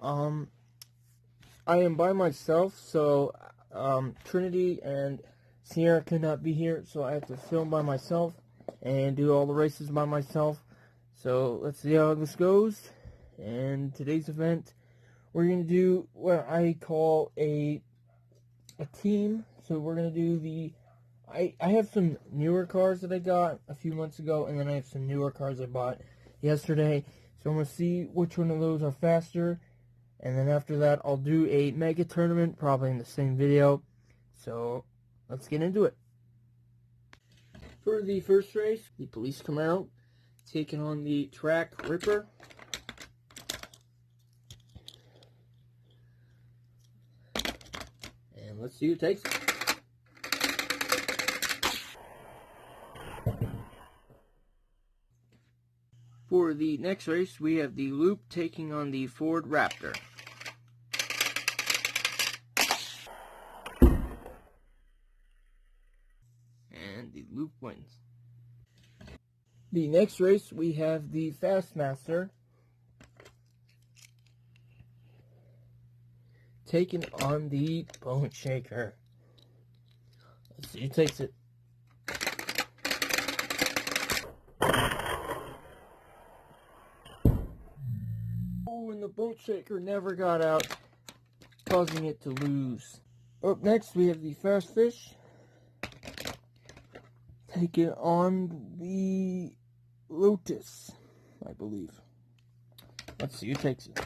Um, I am by myself, so Trinity and Sierra could not be here, so I have to film by myself and do all the races by myself. So let's see how this goes. And today's event, we're going to do what I call a team. So we're going to do the... I have some newer cars that I got a few months ago, and then I have some newer cars I bought yesterday. So I'm going to see which one of those are faster. And then after that, I'll do a mega tournament, probably in the same video. So let's get into it. For the first race, the police Camaro taking on the track Ripper. And let's see who takes it. For the next race, we have the Loop taking on the Ford Raptor. And the Loop wins. The next race, we have the Fastmaster taking on the Bone Shaker. Let's see who takes it. Oh, and the Bone Shaker never got out, causing it to lose. Up next, we have the Fast Fish taking on the Lotus, I believe. Let's see who takes it.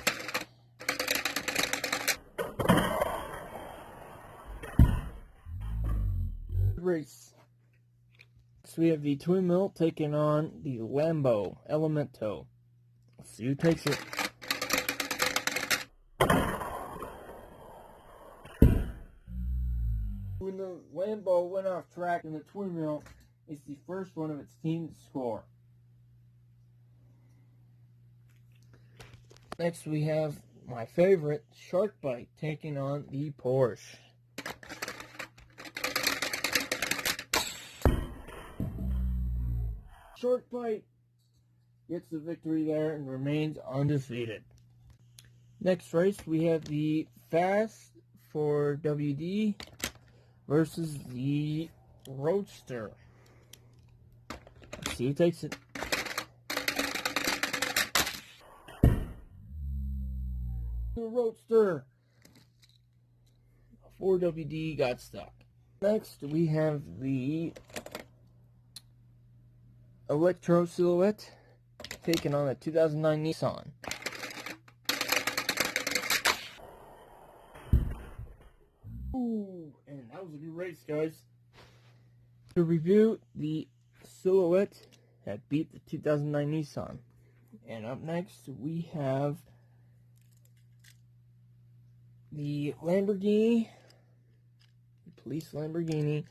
Race. So we have the Twin Mill taking on the Lambo Elemento. Let's see who takes it. When the Lambo went off track in the Twin Mill, it's the first one of its team to score. Next we have my favorite, Shark Bite, taking on the Porsche. Shark Bite gets the victory there and remains undefeated. Next race we have the Fast for WD versus the Roadster. Let's see who takes it. The Roadster. 4WD got stuck. Next, we have the Electro Silhouette taking on the 2009 Nissan. Ooh, and that was a good race, guys. To review, the Silhouette that beat the 2009 Nissan. And up next, we have the Lamborghini, the police Lamborghini,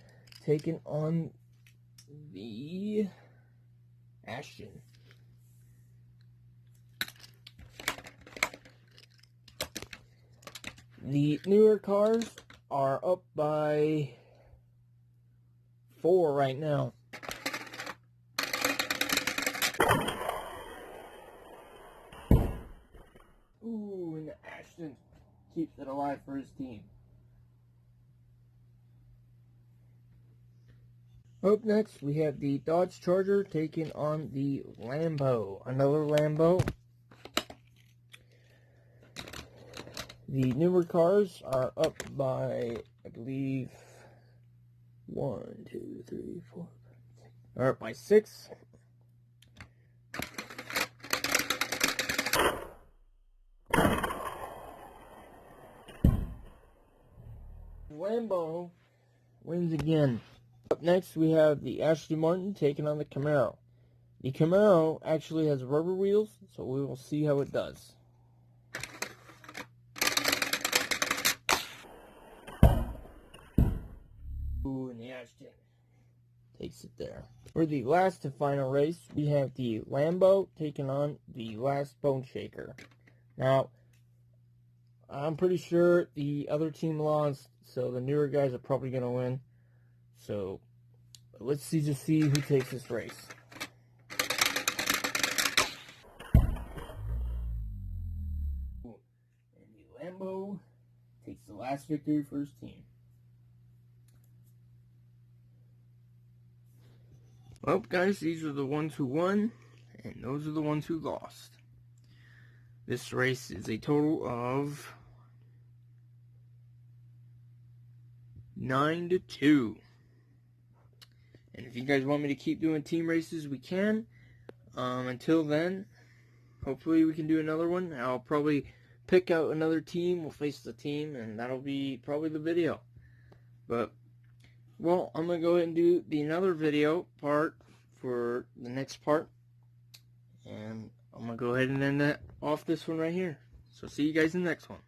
taking on the Ashton. The newer cars are up by 4 right now. Ooh, and the Ashton keeps it alive for his team. Up next, we have the Dodge Charger taking on the Lambo. Another Lambo. The newer cars are up by, I believe, 1, 2, 3, 4, 5, 6. Are up by 6. Lambo wins again. Up next, we have the Aston Martin taking on the Camaro. The Camaro actually has rubber wheels, so we will see how it does. Ooh, and the Ashton takes it there. For the last and final race, we have the Lambo taking on the last Bone Shaker. Now, I'm pretty sure the other team lost, so the newer guys are probably going to win. So, let's just see who takes this race. last victory for his team. Well, guys, these are the ones who won, and those are the ones who lost. This race is a total of 9-2. And if you guys want me to keep doing team races, we can. Until then, hopefully we can do another one. I'll probably pick out another team. We'll face the team, and that'll be probably the video. But, well, I'm going to go ahead and do the another video part for the next part. And I'm going to go ahead and end that off this one right here. So see you guys in the next one.